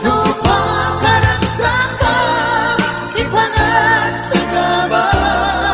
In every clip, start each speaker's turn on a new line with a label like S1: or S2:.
S1: Lupa ka ng saka, ipanat sa gaban.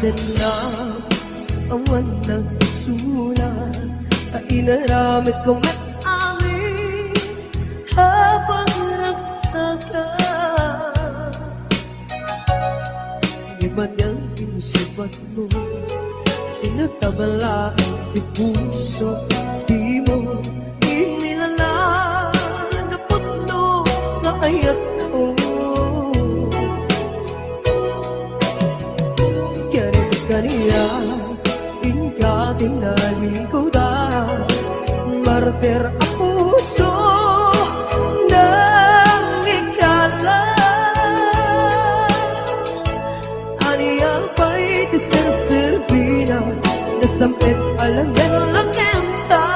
S1: Dikada na awan ng sulat at inaramit ko met amin habang nagsaka. Di ba niyang inusipat mo, sinagtabala ang di puso, di mo inilala na puno na ayat ko. Kaniya, inka tinalikoda, martir ang puso ng ikala. Aniya pa'y tiserserbina, nasampit alangan-langan ta.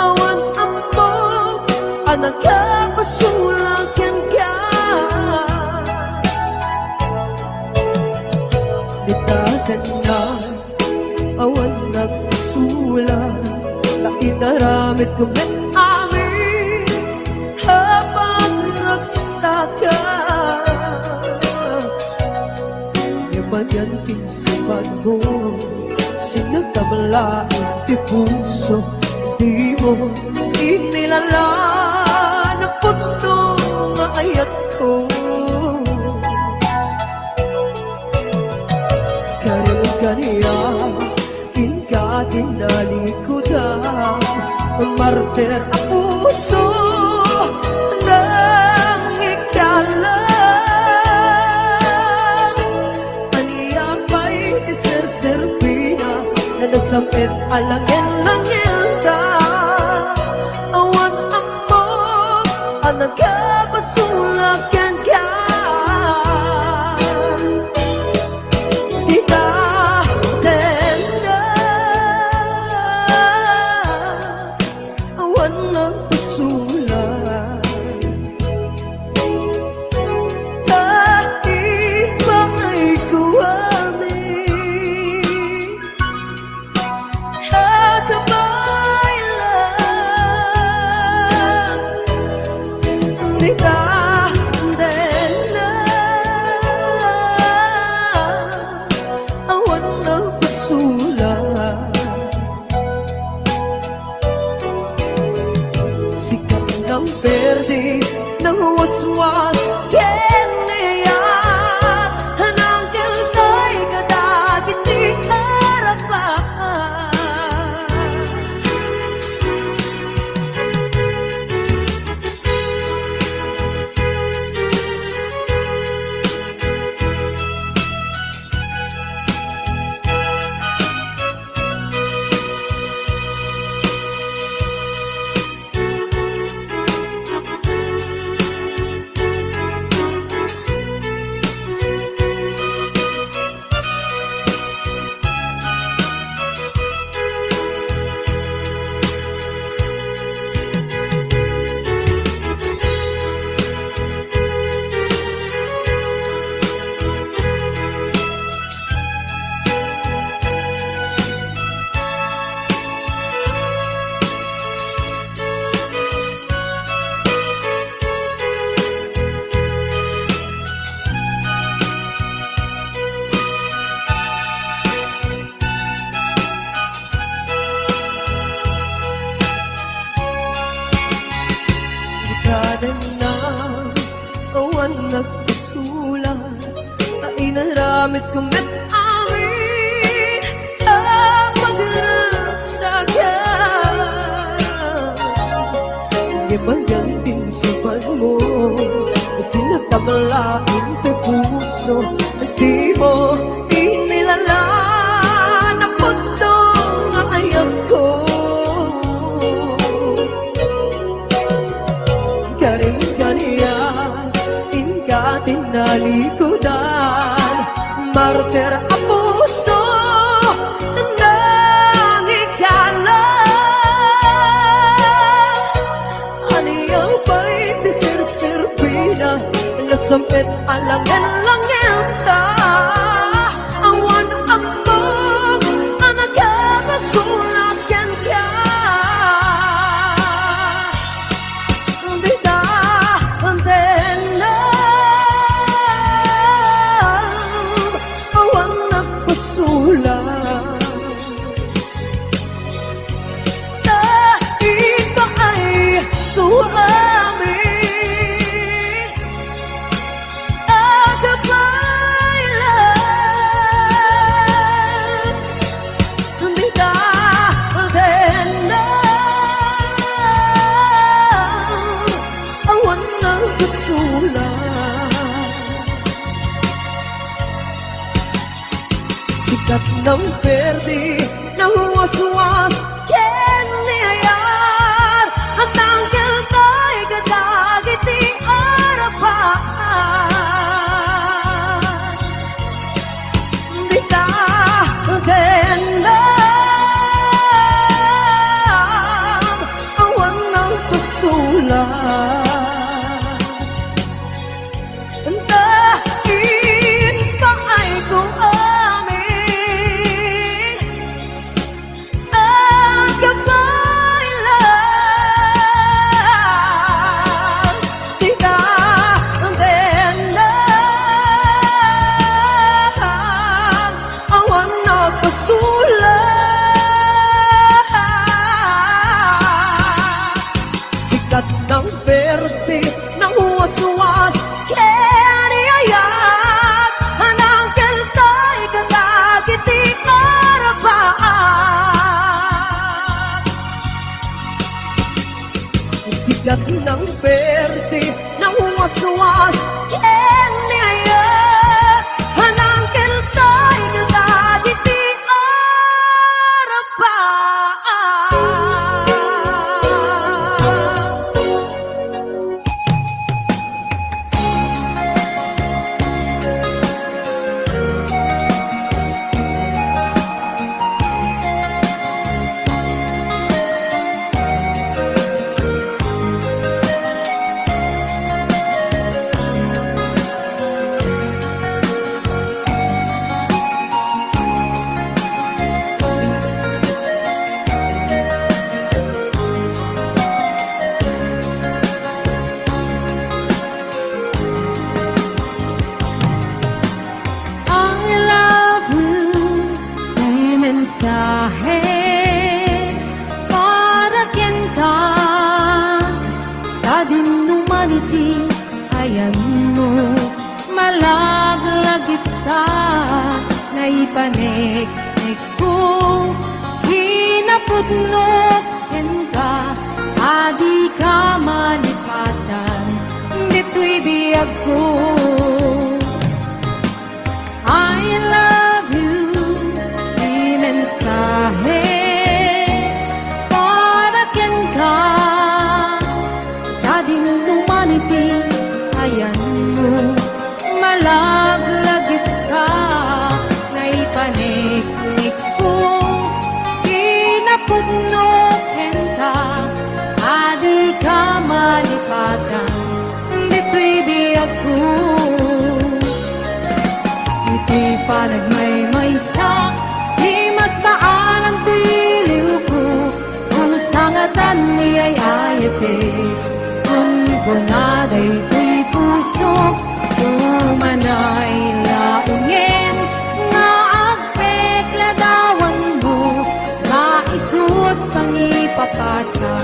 S1: Awan amok, anak ka pasulakan ka. Dikdakan na awan ng sulat na inaramit ko met amin habang nagsaka. Yaman yan kinsipan mo, sinagtabala ang di puso, di mo inilala na puto nga ayat ko. Kaniya, inka tinalikoda, martir ang puso ng ikala. Aniya pa'y iserserbina na nasampit alangin-langin ta. Awan amok, anak ka pasulakan ka. Sikat ng verde ng waswas keneyat hanangkel kay kadagit di harapan. Dikada na awan nagpasulat na inaramit ko met amin habang nagsaka. Hindi man yan tinsipan mo, sinagtabala ang puso, di mo inilala na puto nga ayat ko. Kaniya, inka tinalikodan, martir ang puso ng ikala. Aniya pa'y tiserserbina, nasampit alangan-langan ta. Awan amok, anak ka pasulakan ka. One ko amin ang kapailan. Hindi ka din lang awan ng kasulan. Sikat ng perdi ng waswas keniyayar at ang kiltay kadagit di arapan. Di ka din lang awan ng kasulan. Dahil pa ay ko amin ang kapailan. Di ka din lang awan ng kasulan. Sikat ng berde ng waswas keniyayat anang keltay kadagit di arapan. Sikat ng berde ng waswas keniyayat anang keltay kadagit di arapan. I love you, may mensahe para ken ka sa dinumaniti. Ayan mo, malaglagit ka na ipanik-nik ko, hinapudnok ken ka, adi ka malipatan, dito'y biyag ko. I love you, di mensahe para ken ka sa dinumaniti. Ayan mo, malaglagit ka na ipanik-nik ko, hinapudnok ken ka, adi ka malipatan, dito'y biyag ko. Ito'y panagmaymaysa, di mas baan ang tiliw ko, kung sangatan niya'y ayate, kung gunaday to'y puso, kumanay laungin, nga agpekladawan mo, maisut pang ipapasa,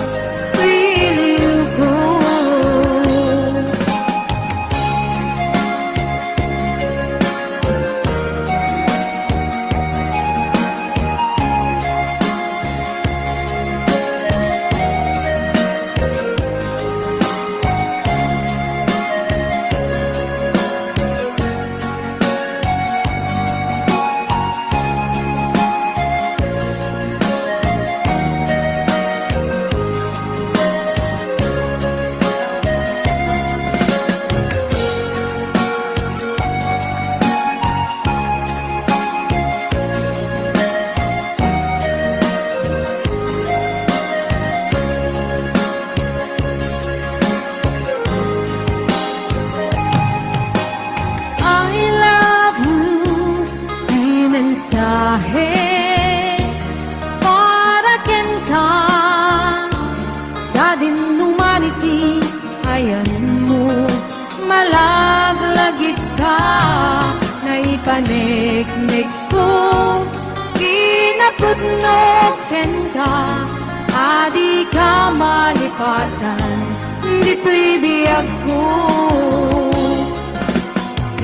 S1: tiliw ko. mensahe para ken ka sa dinumaniti. Ayan mo, malaglagit ka na ipaneknek ko, kinapudnok ken ka, adi ka malipatan, dito'y biyag ko.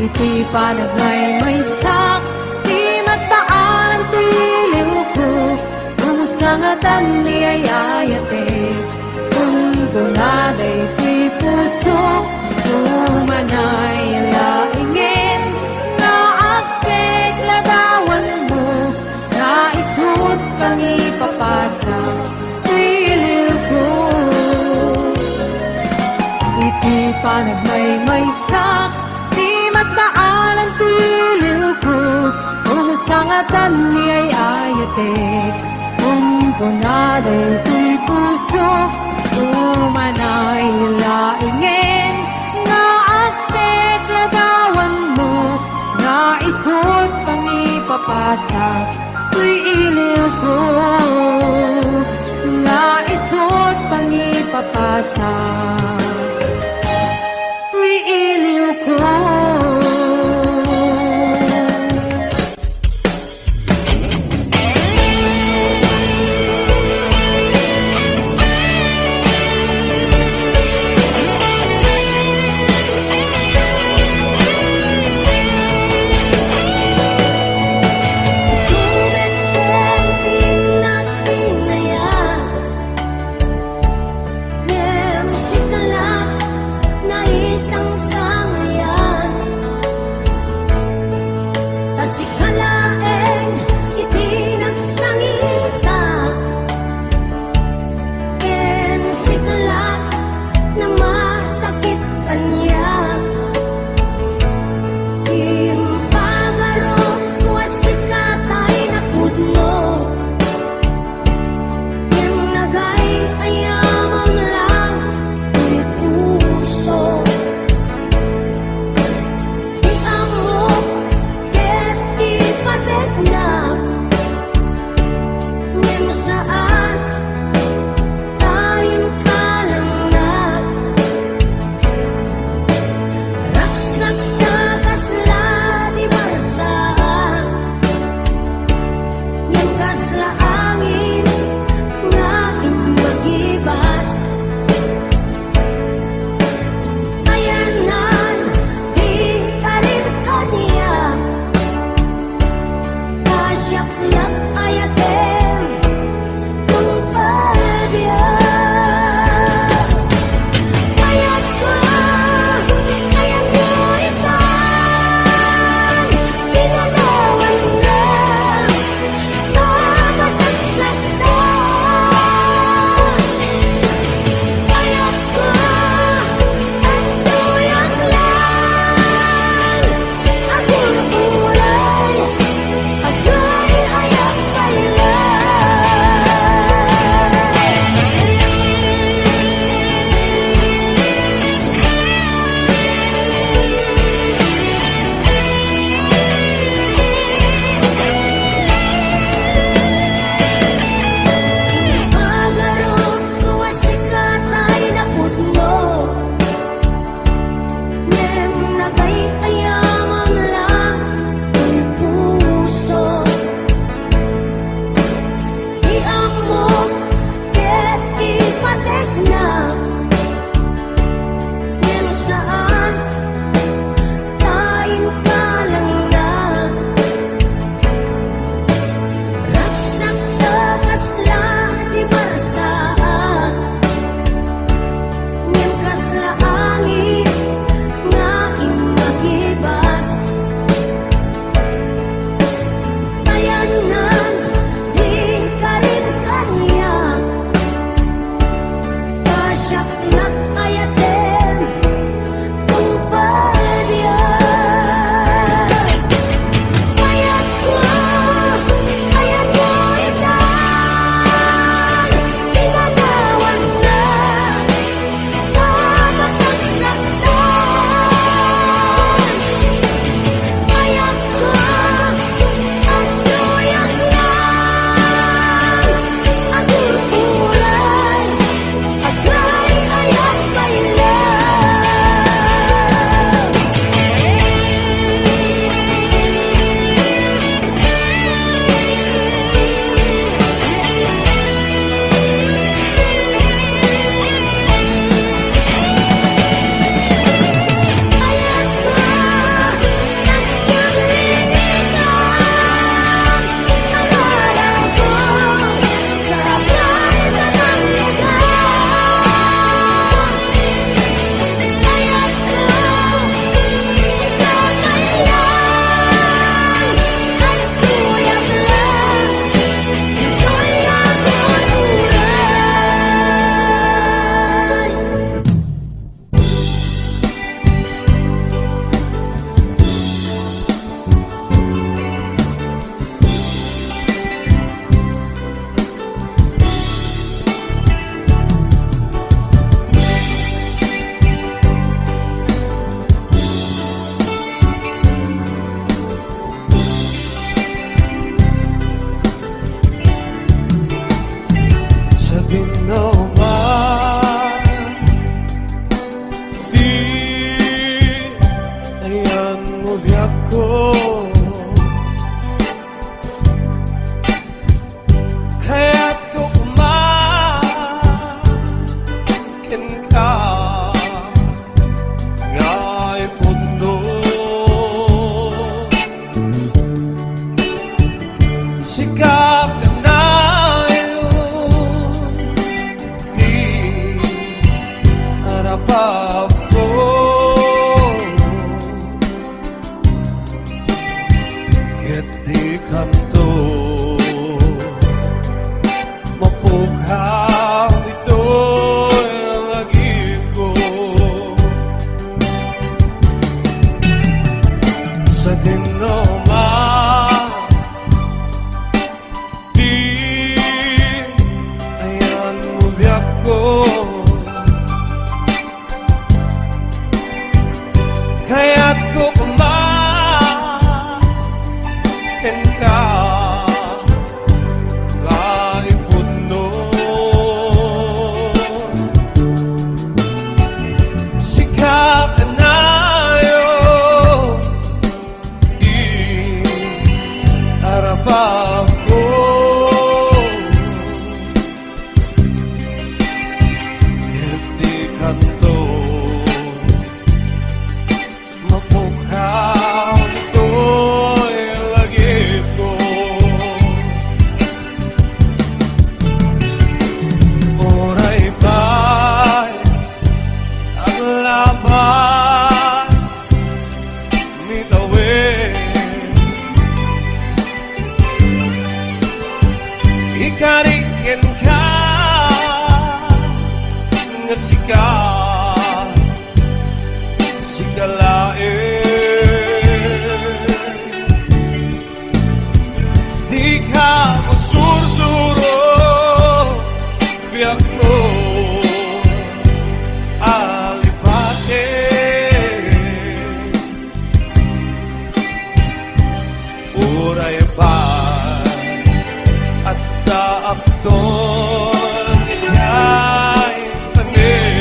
S1: Ito'y panagmaymaysak, di mas paan ang tiliw ko. Kumusta nga tan ni ayayate, kung gunaday ti puso, kumanay laingin, na akit ladawan mo, na isut pangipapasa, tiliw ko. Iti panagmaymaysak, di mas paan ang tiliw ko. Umusangatan ni ayayate, kung kunaday ti puso, kumanay laingin, na akit ladawan mo, na isut pangipapasa, tuy iliw ko, na isut pangipapasa, tuy iliw ko.
S2: Musika
S1: Arapako ket di kanto mapughaw ito'y ang agib ko sa dinoma di ayan mo biyak ko kaya't ko kumain ka kaipon nun sikap na yun di arapan ko hindi kanto mapughaw ito'y lagip ko oray ba'y ang labas mitawid ikarikin ka nga sikat sigalain di ka masursuro biyak ko alipate uray pa at daapton ijay tanin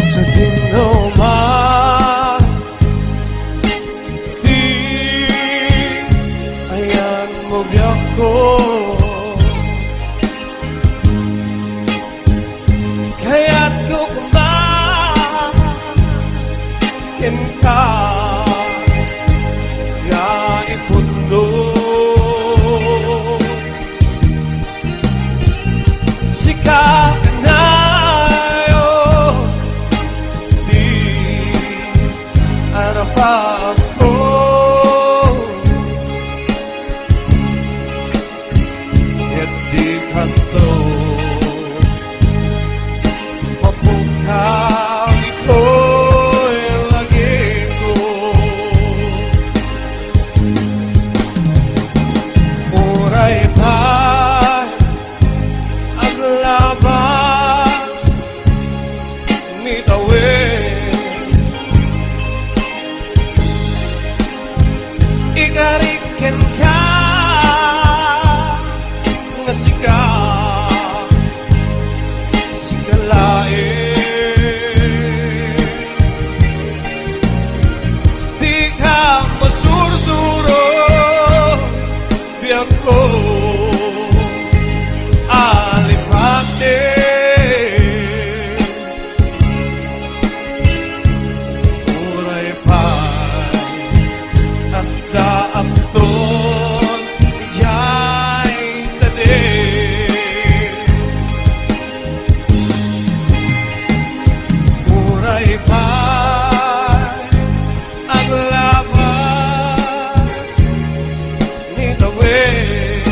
S1: sa dinoma di ayan mo biyak ko kaya't ko kumain ka nga ipundo sikap na yun di arapan ko ket di kanto mapughaw ito'y lagip ko oray ba'y ang labas mitawid ikarikin ka nga sikat sigalain di ka masursuro biyak ko alipate oray pa at daapton ijay tanin oray pa ang labas nitawid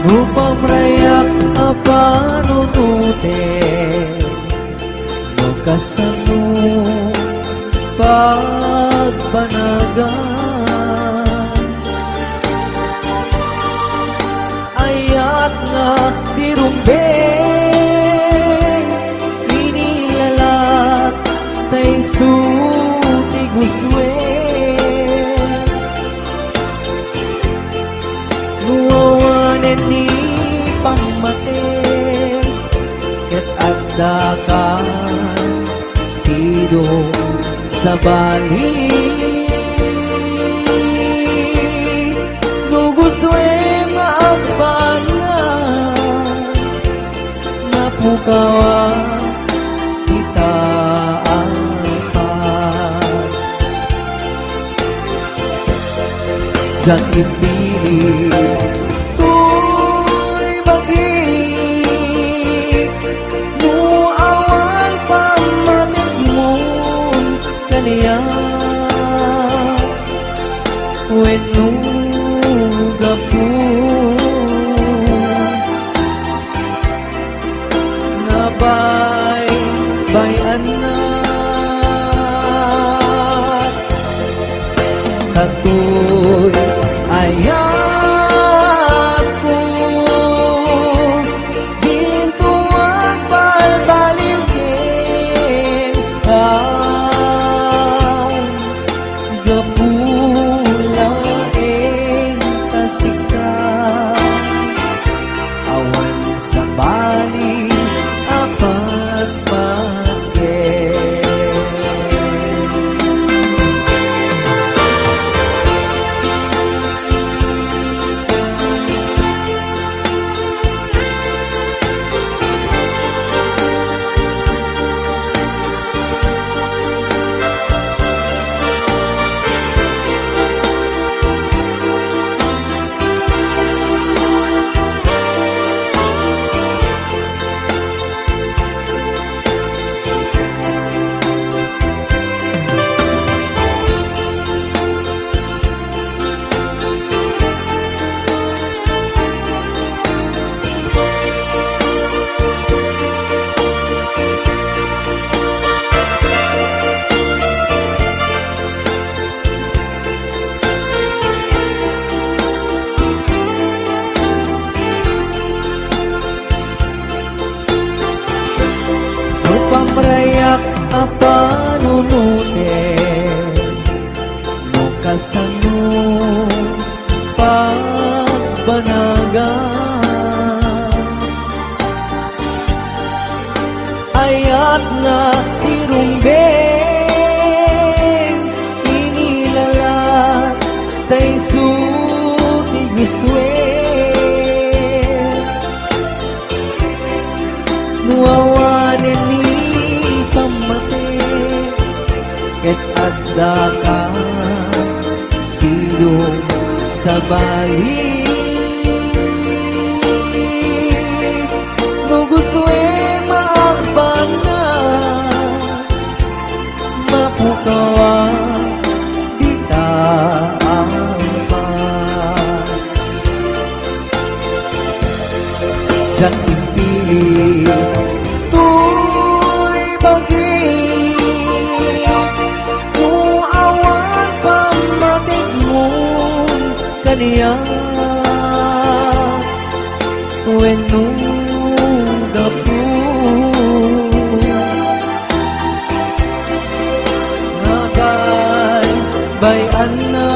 S1: upang rayak panunutin no kasano pagbanagan ayat nga dirumbeng inilalat tay suti guswen nuwawanen ni pamaten ket addakan sidong sa bali no gusto nga agbanan napukawa kita apat jan ipili tuy bagi no awal pamatigmon kaniya wenno gapu bayan na katoy ayat ko ginto at balbalingkin ka gapulaing kasika awan sa bali apat pamrayak panunutin no kasano pagbanagan ayat nga irumbeng inilalat tay suti guswen nuawanen ni ket adda ka sidong sa bali no gusto maagban na mapukawa di taapat jan ipili tuy bagi kaniya wenno gapu nagay bayan na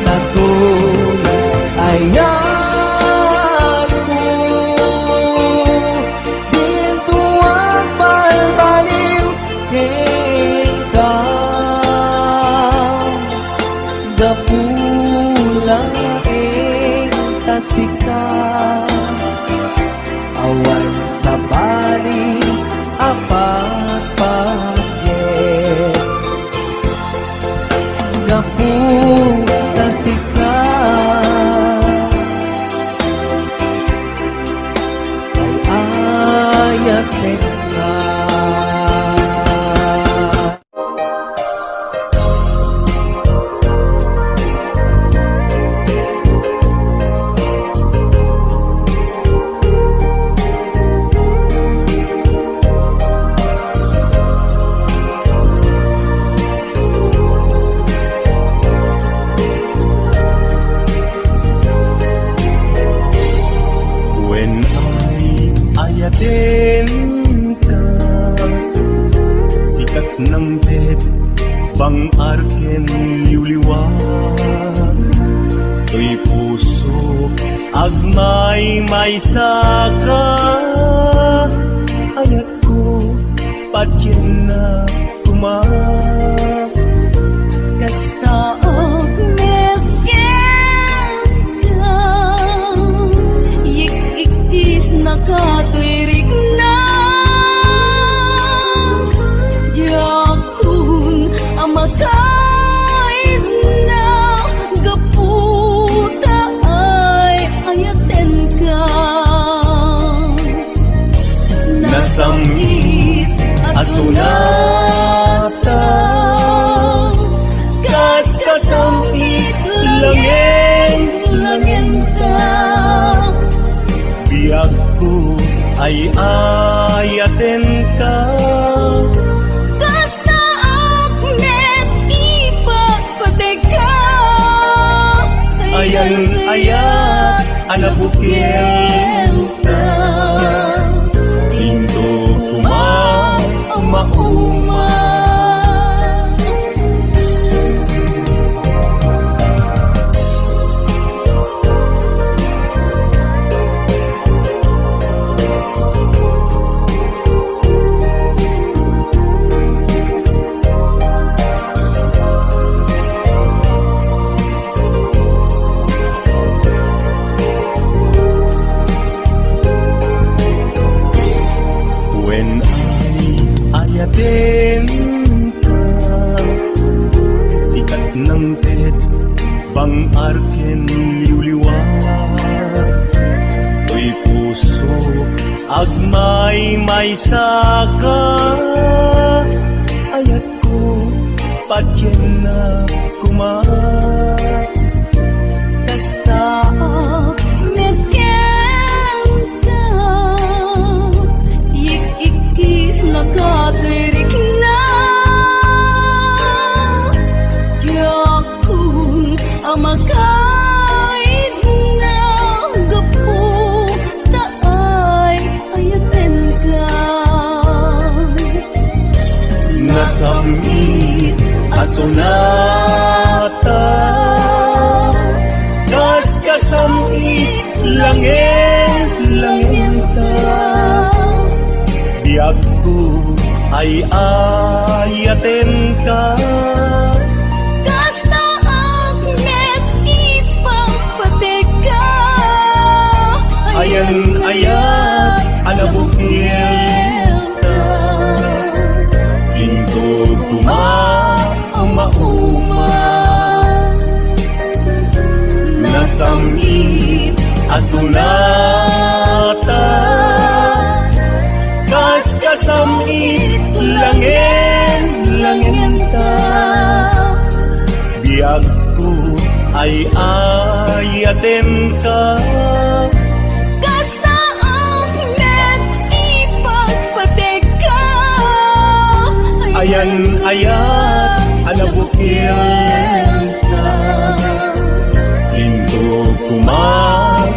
S1: natoy ayan ko dito ang balbaliw ka gapulaing tasika awan sa bali apat pagye gapulasika ay ayat na
S2: To'y puso agmay may saka, ayat ko patyan na kuma.
S3: Kasta og medyan ka, yik-ikis nakatuirig na. Diyakun ang makain na, gaputa ay ayaten ka.
S2: Nasamit asunata, kas kasamit langin ka. Biag ko ay ayaten ka.
S3: Kasta aknet ipagpadeka,
S2: Ayan ayat anabukil ka. Indo mauma. When ayatin ka, sikat ng tet, bang arken liwliwat. To'y puso, agmay may saka, ayat ko, patyan na kuma.
S3: Kasta og medyan ka, yik-ikis nakatuirig na. Diyakun ang makain na, gaputa ay ayaten ka.
S2: Nasamit asunata, kas kasamit langin ka. Biag ko ay ayaten ka.
S3: Kasta aknet ipagpadeka,
S2: Ayan ayat anabukil ka. Pinto mauma. Nasamit asunata, kas kasamit langin ka. Biag ko ay ayaten ka.
S3: Kasta aknet ipagpadeka,
S2: Ayan ayat anabukil ka. Pinto mauma.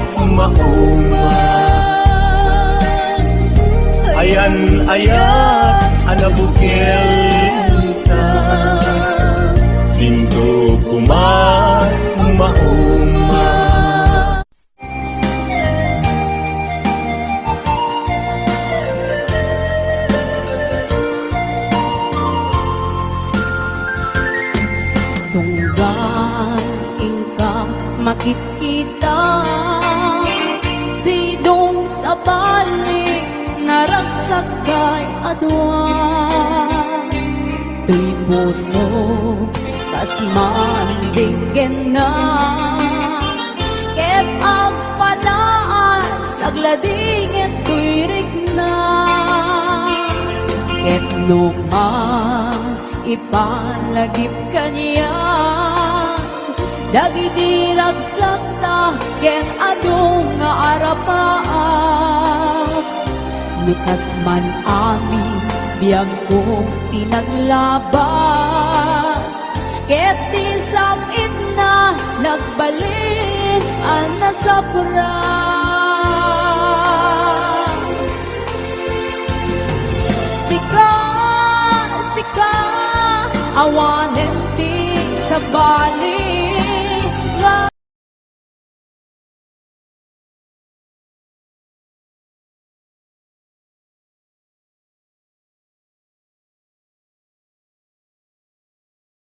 S2: Ayan ayat anabukil ka. Pinto mauma.
S3: Tunggal ingka makikita, sidong sa balik naragsak kay adwa. Tuy puso kasman bigyan na, ket agpanaas aglading tuy rigna. Ket lumang ipalagip kaniya, dagiti ragsakta ken adung nga arapaat. Lukas man amin biyag kong tinaglabas, ket ti samit na nagbalik ang nasapra. Sika awanen ti sa balik,